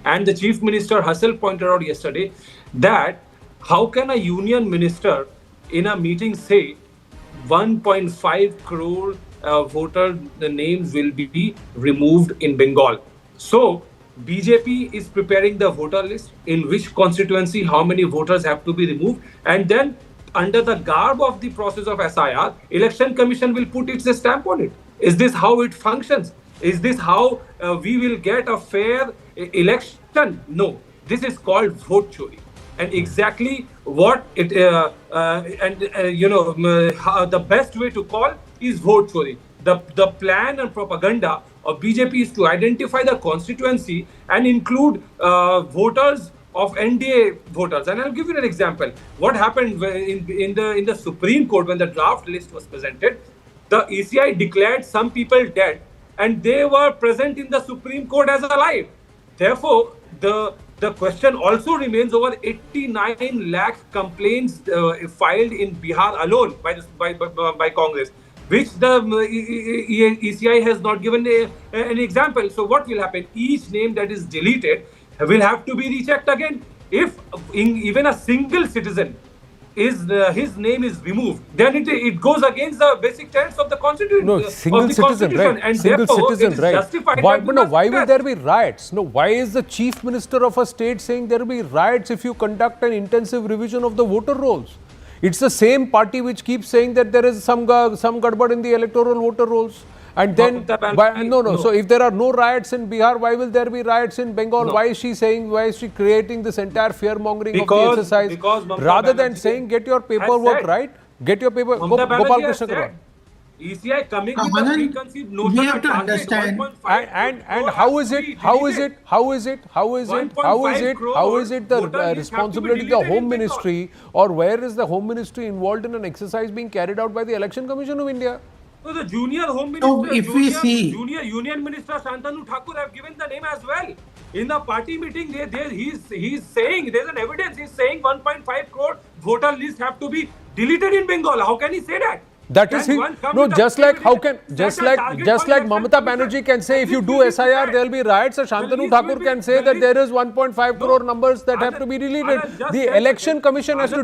[SPEAKER 14] And the Chief Minister herself pointed out yesterday that how can a union minister in a meeting say 1.5 crore voter names will be removed in Bengal. So BJP is preparing the voter list in which constituency how many voters have to be removed, and then under the garb of the process of SIR, Election Commission will put its stamp on it. Is this how it functions? Is this how we will get a fair election? No, this is called vote chori. And exactly what it the best way to call is vote chori. The plan and propaganda of BJP is to identify the constituency and include voters of NDA voters. And I'll give you an example. What happened in the Supreme Court when the draft list was presented? The ECI declared some people dead, and they were present in the Supreme Court as alive. Therefore, the question also remains: over 89 lakh complaints filed in Bihar alone by Congress, which the ECI has not given an example. So what will happen? Each name that is deleted will have to be rechecked again. If even a single citizen his name is removed, then it goes against the basic tenets of the constitution.
[SPEAKER 1] No, single citizen, right?
[SPEAKER 14] And
[SPEAKER 1] Single
[SPEAKER 14] therefore,
[SPEAKER 1] citizen,
[SPEAKER 14] it is
[SPEAKER 1] right?
[SPEAKER 14] justified
[SPEAKER 1] Why,
[SPEAKER 14] that
[SPEAKER 1] but no, why will there be riots? No, why is the chief minister of a state saying there will be riots if you conduct an intensive revision of the voter rolls? It's the same party which keeps saying that there is some gadbad in the electoral voter rolls. And then, no. So if there are no riots in Bihar, why will there be riots in Bengal?
[SPEAKER 14] No.
[SPEAKER 1] Why is she creating this entire fear-mongering of the exercise? Rather than saying, get your paperwork right, get your paper. Gopal Krishna Agarwal.
[SPEAKER 14] ECI coming with a preconceived notion.
[SPEAKER 15] We have to understand.
[SPEAKER 1] And how is it the responsibility of the Home Ministry, or where is the Home Ministry involved in an exercise being carried out by the Election Commission of India?
[SPEAKER 14] So the junior Home Minister,
[SPEAKER 15] So if we see,
[SPEAKER 14] junior Union Minister Shantanu Thakur have given the name as well. In the party meeting, he's saying, there's an evidence, he's saying 1.5 crore voter list have to be deleted in Bengal. How can he say that?
[SPEAKER 1] That is just like Mamata Banerjee can say if you do SIR there will be riots, and Shantanu Thakur can say that there is 1.5 crore numbers that have to be deleted. The Election Commission has to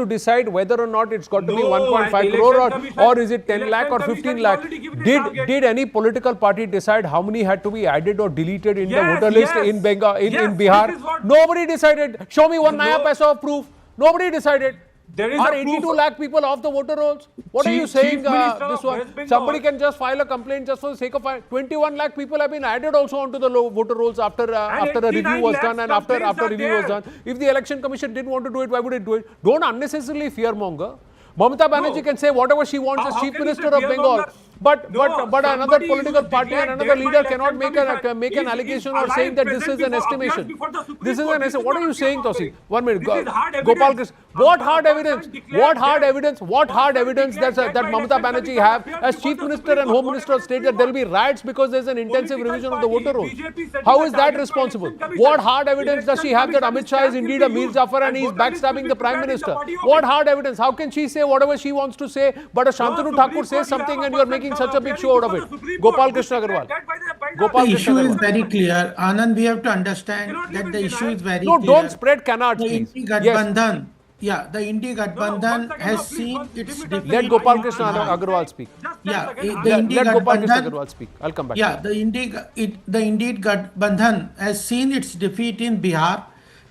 [SPEAKER 1] decide whether or not it's got to be 1.5 crore or is it 10 lakh or 15 lakh. Did any political party decide how many had to be added or deleted in the voter list in Bengal, in Bihar? Nobody decided. Show me one naya paisa of proof. Nobody decided. Are 82 lakh people off the voter rolls? What are you saying? This one, somebody can just file a complaint just for the sake of 21 lakh people have been added also onto the voter rolls after a review was done and after review was done. If the Election Commission didn't want to do it, why would it do it? Don't unnecessarily fearmonger. Mamata Banerjee can say whatever she wants as Chief Minister of Bengal. But another political party and another leader cannot make an allegation or saying that this is an estimation. This is an estimation. What are you saying, Tausi? 1 minute. Gopal Krishna. What hard evidence? What hard evidence that Mamata Banerjee have as Chief Minister and Home Minister of State that there will be riots because there is an intensive revision of the voter rolls? How is that responsible? What hard evidence does she have that Amit Shah is indeed a Mir Jafar and he is backstabbing the Prime Minister? What hard evidence? How can she say whatever she wants to say, but a Shantanu Thakur says something and you are making such a big show out of it? Gopal Krishna Agarwal.
[SPEAKER 15] The issue is very clear. Anand, we have to understand that the issue is very clear.
[SPEAKER 1] No, don't spread canards, please.
[SPEAKER 15] The Indi Gadbandhan has seen its defeat.
[SPEAKER 1] Let Gopal Krishna Agarwal speak.
[SPEAKER 15] Let
[SPEAKER 1] Gopal Krishna Agarwal speak. I'll come back.
[SPEAKER 15] The Indi Gadbandhan has seen its defeat in Bihar.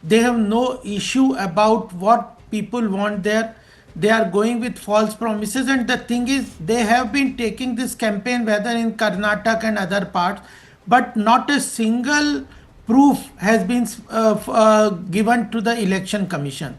[SPEAKER 15] They have no issue about what people want there. They are going with false promises, and the thing is, they have been taking this campaign whether in Karnataka and other parts, but not a single proof has been given to the Election Commission.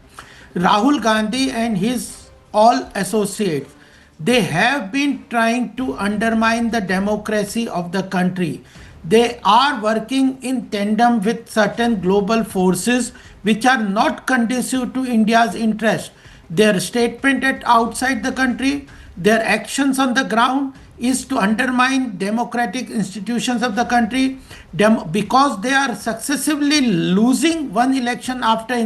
[SPEAKER 15] Rahul Gandhi and his all associates, they have been trying to undermine the democracy of the country. They are working in tandem with certain global forces which are not conducive to India's interest. Their statement outside the country, their actions on the ground is to undermine democratic institutions of the country because they are successively losing one election after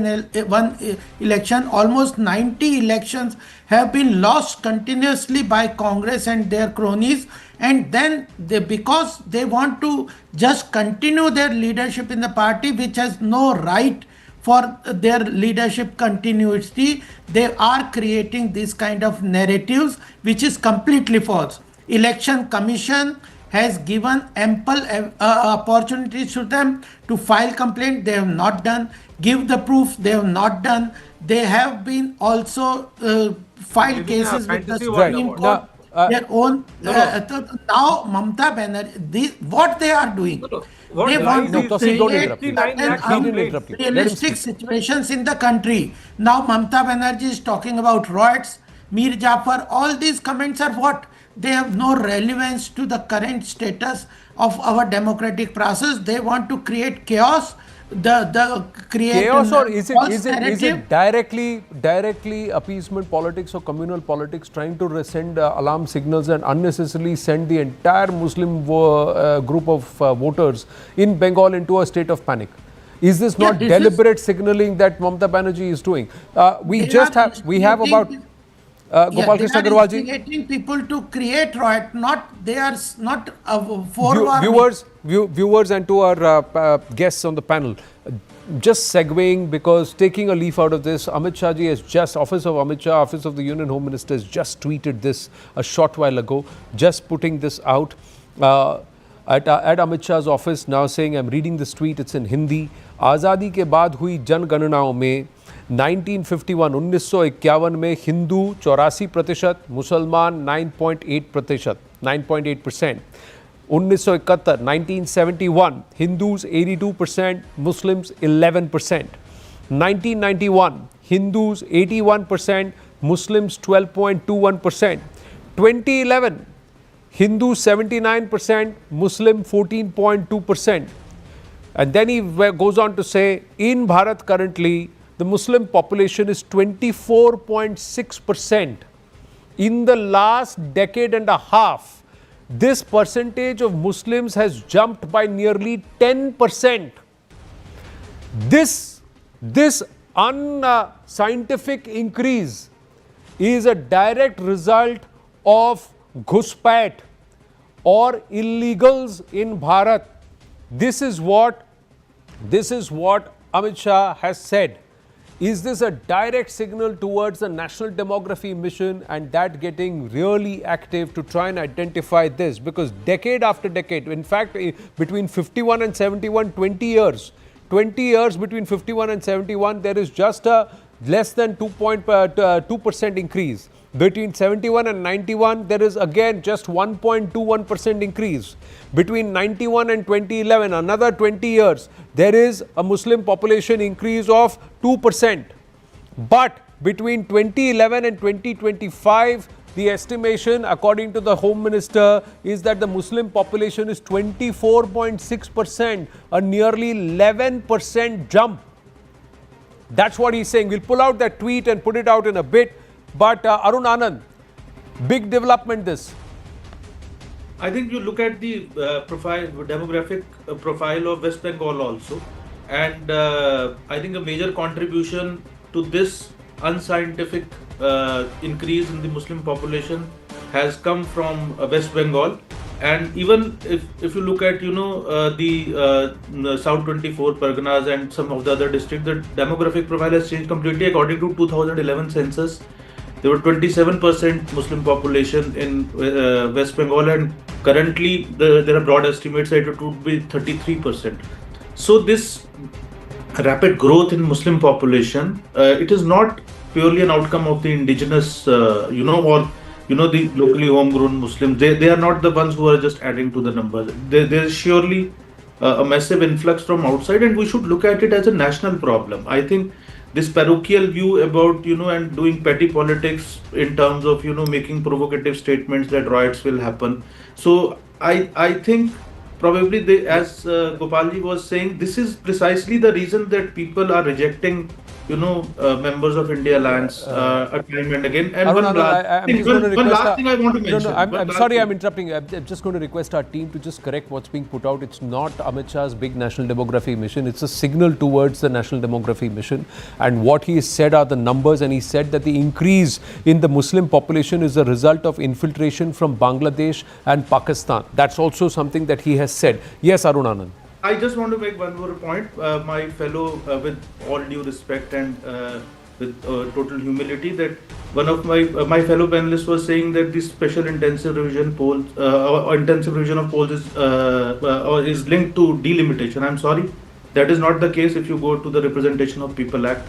[SPEAKER 15] one election. Almost 90 elections have been lost continuously by Congress and their cronies, and then because they want to just continue their leadership in the party which has no right for their leadership continuity, they are creating this kind of narratives which is completely false. Election Commission has given ample opportunities to them to file complaint. They have not done. Give the proof. They have not done. They have been also filed cases with the Supreme Court. Their own now Mamata Banerjee, what they are doing, they want to create realistic situations in the country. Now Mamata Banerjee is talking about riots, Mir Jafar, all these comments are what? They have no relevance to the current status of our democratic process. They want to create chaos.
[SPEAKER 1] Chaos, or is it directly appeasement politics or communal politics trying to send alarm signals and unnecessarily send the entire Muslim group of voters in Bengal into a state of panic? Is this not deliberate signaling that Mamata Banerjee is doing? We have about Gopal Krishna Agarwal ji.
[SPEAKER 15] They are instigating people to create riot. They are not forward.
[SPEAKER 1] Viewers and to our guests on the panel, just segueing, because taking a leaf out of this, Amit Shah ji has just, Office of Amit Shah, Office of the Union Home Minister has just tweeted this a short while ago, just putting this out at Amit Shah's office, now saying, I'm reading this tweet, it's in Hindi. आज़ादी के बाद हुई जनगणनाओं में 1951 में हिंदू 84%, मुसलमान 9.8%, 9.8%. 1971, 1971, Hindus 82%, Muslims 11%. 1991, Hindus 81%, Muslims 12.21%. 2011, Hindus 79%, Muslim 14.2%. And then he goes on to say, in Bharat currently, the Muslim population is 24.6%. In the last decade and a half, this percentage of Muslims has jumped by nearly 10%. This unscientific increase is a direct result of घुसपैठ or illegals in Bharat. This is what Amit Shah has said. Is this a direct signal towards the National Demography Mission and that getting really active to try and identify this? Because decade after decade, in fact, between 51 and 71, 20 years between 51 and 71, there is just a less than 2% increase. Between 71 and 91, there is again just 1.21% increase. Between 91 and 2011, another 20 years, there is a Muslim population increase of 2%. But between 2011 and 2025, the estimation, according to the Home Minister, is that the Muslim population is 24.6%, a nearly 11% jump. That's what he's saying. We'll pull out that tweet and put it out in a bit. But Arun Anand, big development this.
[SPEAKER 8] I think you look at the demographic profile of West Bengal also, and I think a major contribution to this unscientific increase in the Muslim population has come from West Bengal. And even if you look at the South 24 Parganas and some of the other districts, the demographic profile has changed completely. According to 2011 census, there were 27% Muslim population in West Bengal, and currently there are broad estimates that it would be 33%. So this rapid growth in Muslim population, it is not purely an outcome of the indigenous, or the locally homegrown Muslims. They are not the ones who are just adding to the numbers. There is surely a massive influx from outside, and we should look at it as a national problem. I think this parochial view about and doing petty politics in terms of making provocative statements that riots will happen. So I think probably as Gopalji was saying, this is precisely the reason that people are rejecting members of India lands time and again. And one last thing I want to mention.
[SPEAKER 1] I'm sorry, I'm interrupting. I'm just going to request our team to just correct what's being put out. It's not Amit Shah's big national demography mission. It's a signal towards the national demography mission. And what he said are the numbers. And he said that the increase in the Muslim population is a result of infiltration from Bangladesh and Pakistan. That's also something that he has said. Yes, Arun Anand.
[SPEAKER 8] I just want to make one more point. My fellow, with all due respect and with total humility, that one of my fellow panelists was saying that the special intensive revision polls, intensive revision of polls is linked to delimitation. I'm sorry, that is not the case. If you go to the Representation of People Act,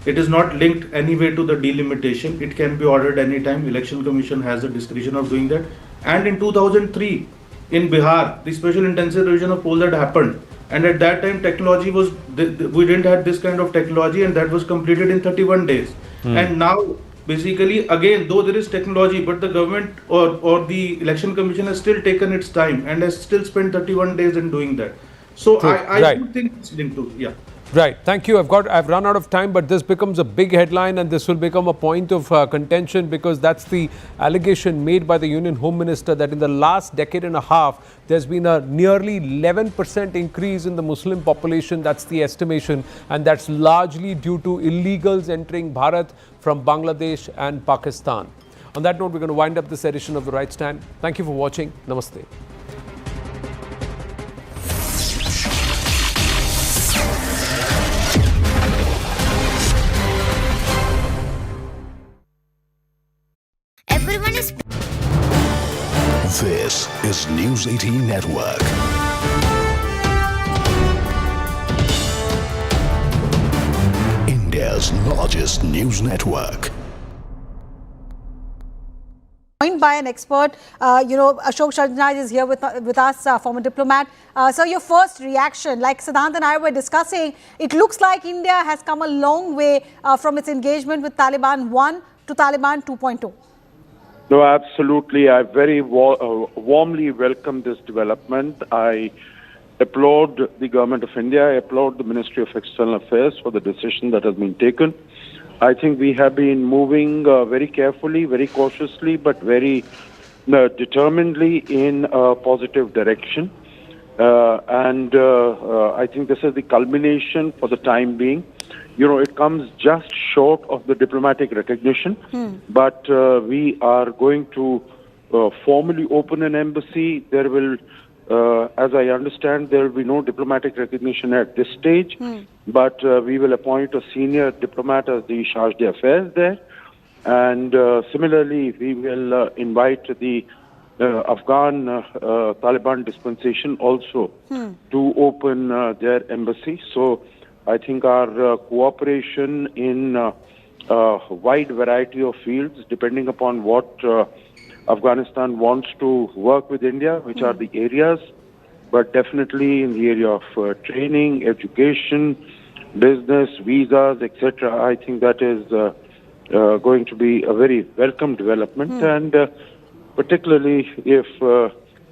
[SPEAKER 8] it is not linked anyway to the delimitation. It can be ordered anytime. Election Commission has the discretion of doing that. And in 2003. In Bihar, the special intensive revision of polls had happened, and at that time technology was, we didn't have this kind of technology, and that was completed in 31 days. And now basically again, though there is technology, but the government or the Election Commission has still taken its time and has still spent 31 days in doing that. So I do think it's linked to, yeah.
[SPEAKER 1] Right. Thank you. I've run out of time, but this becomes a big headline and this will become a point of contention, because that's the allegation made by the Union Home Minister that in the last decade and a half, there's been a nearly 11% increase in the Muslim population. That's the estimation. And that's largely due to illegals entering Bharat from Bangladesh and Pakistan. On that note, we're going to wind up this edition of The Right Stand. Thank you for watching. Namaste.
[SPEAKER 16] everyone is...
[SPEAKER 9] This is News 18 Network. India's largest news network.
[SPEAKER 10] Joined by an expert, Ashok Sharjnaj is here with us, former diplomat. So your first reaction, like Siddhant and I were discussing, it looks like India has come a long way from its engagement with Taliban 1 to Taliban 2.0.
[SPEAKER 11] No, absolutely. I very warmly welcome this development. I applaud the Government of India. I applaud the Ministry of External Affairs for the decision that has been taken. I think we have been moving very carefully, very cautiously, but very determinedly in a positive direction. I think this is the culmination for the time being. It comes just short of the diplomatic recognition, but we are going to formally open an embassy. There will, as I understand, there will be no diplomatic recognition at this stage, but we will appoint a senior diplomat as the charge d'affaires there. And similarly, we will invite the Afghan Taliban dispensation also to open their embassy. So I think our cooperation in a wide variety of fields, depending upon what Afghanistan wants to work with India, which are the areas, but definitely in the area of training, education, business, visas, etc. I think that is going to be a very welcome development, and particularly if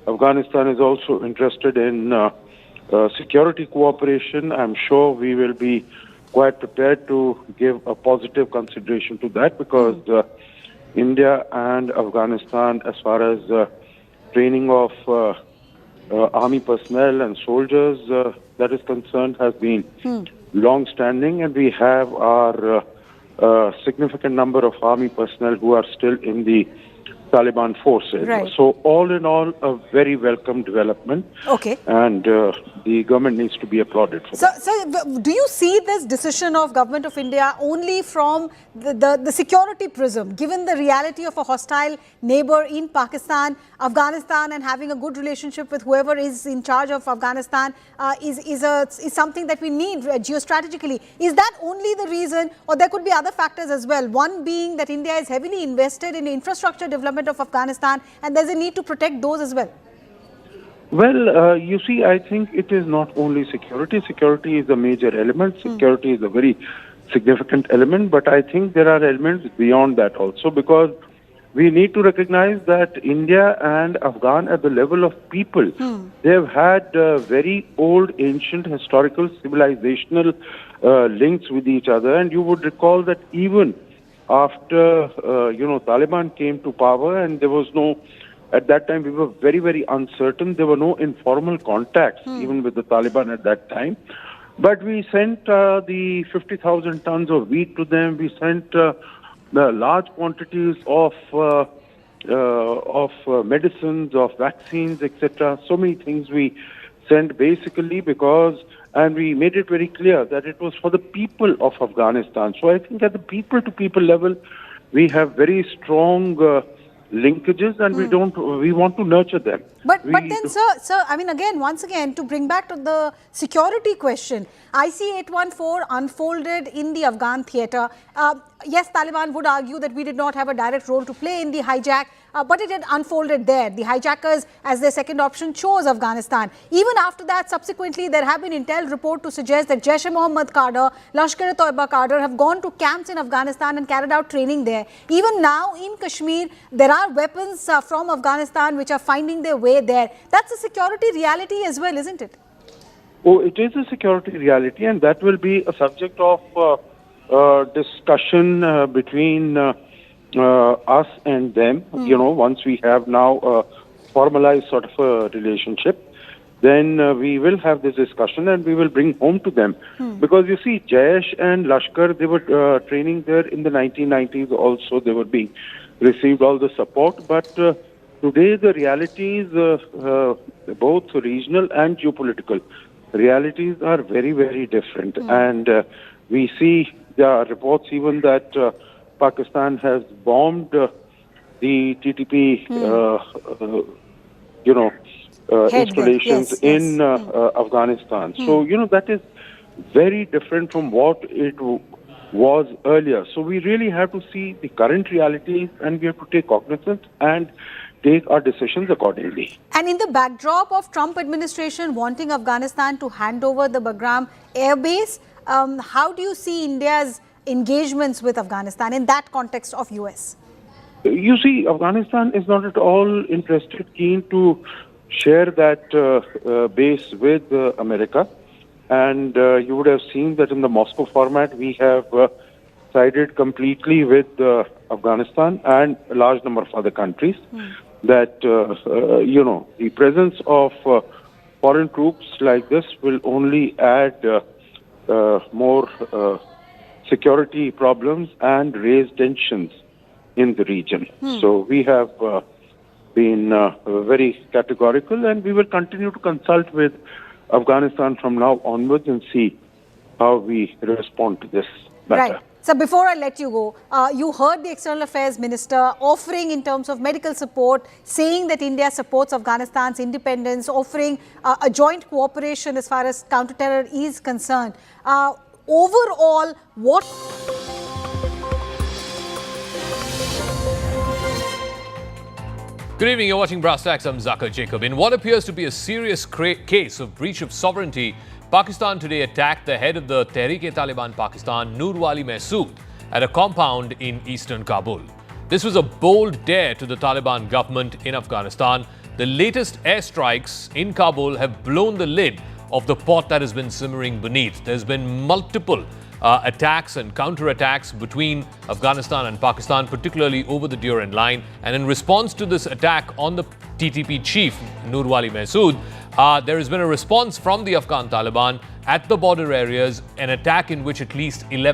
[SPEAKER 11] Afghanistan is also interested in security cooperation, I'm sure we will be quite prepared to give a positive consideration to that, because India and Afghanistan, as far as training of army personnel and soldiers that is concerned, has been long-standing, and we have our significant number of army personnel who are still in the Taliban forces.
[SPEAKER 10] Right.
[SPEAKER 11] So all in all, a very welcome development.
[SPEAKER 10] Okay.
[SPEAKER 11] And the government needs to be applauded for that.
[SPEAKER 10] So do you see this decision of Government of India only from the security prism, given the reality of a hostile neighbor in Pakistan, Afghanistan, and having a good relationship with whoever is in charge of Afghanistan is something that we need geostrategically? Is that only the reason, or there could be other factors as well? One being that India is heavily invested in infrastructure development of Afghanistan, and there's a need to protect those as well.
[SPEAKER 11] Well, you see, I think it is not only security. Security is a major element. Security is a very significant element, but I think there are elements beyond that also, because we need to recognize that India and Afghan, at the level of people, they have had very old, ancient, historical, civilizational links with each other. And you would recall that even after, Taliban came to power, and there was no, at that time we were very, very uncertain. There were no informal contacts even with the Taliban at that time. But we sent the 50,000 tons of wheat to them. We sent the large quantities of medicines, of vaccines, etc. So many things we sent, basically because, and we made it very clear that it was for the people of Afghanistan. So I think at the people-to-people level, we have very strong linkages, and we want to nurture them.
[SPEAKER 10] But then, sir, I mean, once again, to bring back to the security question, IC-814 unfolded in the Afghan theatre. Yes, Taliban would argue that we did not have a direct role to play in the hijack, but it had unfolded there. The hijackers, as their second option, chose Afghanistan. Even after that, subsequently, there have been intel report to suggest that Jaish-e-Mohammed cadre, Lashkar-e-Toiba cadre have gone to camps in Afghanistan and carried out training there. Even now in Kashmir, there are weapons from Afghanistan which are finding their way there. That's a security reality as well, isn't it?
[SPEAKER 11] Oh, it is a security reality, and that will be a subject of discussion between us and them. Once we have now a formalized sort of a relationship, then we will have this discussion and we will bring home to them. Because you see, Jaish and Lashkar, they were training there in the 1990s also. They were being received all the support, but today the realities, both regional and geopolitical realities, are very, very different. And we see there are reports even that Pakistan has bombed the TTP, installations in Afghanistan. So, that is very different from what it was earlier. So we really have to see the current realities, and we have to take cognizance and take our decisions accordingly.
[SPEAKER 10] And in the backdrop of Trump administration wanting Afghanistan to hand over the Bagram air base, how do you see India's engagements with Afghanistan in that context of US?
[SPEAKER 11] You see, Afghanistan is not at all keen to share that base with America. And you would have seen that in the Moscow format, we have sided completely with Afghanistan and a large number of other countries. That, the presence of foreign troops like this will only add more security problems and raise tensions in the region. So we have been very categorical, and we will continue to consult with Afghanistan from now onwards and see how we respond to this matter.
[SPEAKER 10] Right. So before I let you go, you heard the External Affairs Minister offering in terms of medical support, saying that India supports Afghanistan's independence, offering a joint cooperation as far as counter-terror is concerned. Overall, what...
[SPEAKER 1] Good evening, you're watching Brass Tacks. I'm Zakir Jacob. In what appears to be a serious case of breach of sovereignty, Pakistan today attacked the head of the Tehreek-e-Taliban Pakistan, Nurwali Masood, at a compound in eastern Kabul. This was a bold dare to the Taliban government in Afghanistan. The latest airstrikes in Kabul have blown the lid of the pot that has been simmering beneath. There's been multiple attacks and counterattacks between Afghanistan and Pakistan, particularly over the Durand Line. And in response to this attack on the TTP chief, Nurwali Masood, there has been a response from the Afghan Taliban at the border areas, an attack in which at least 11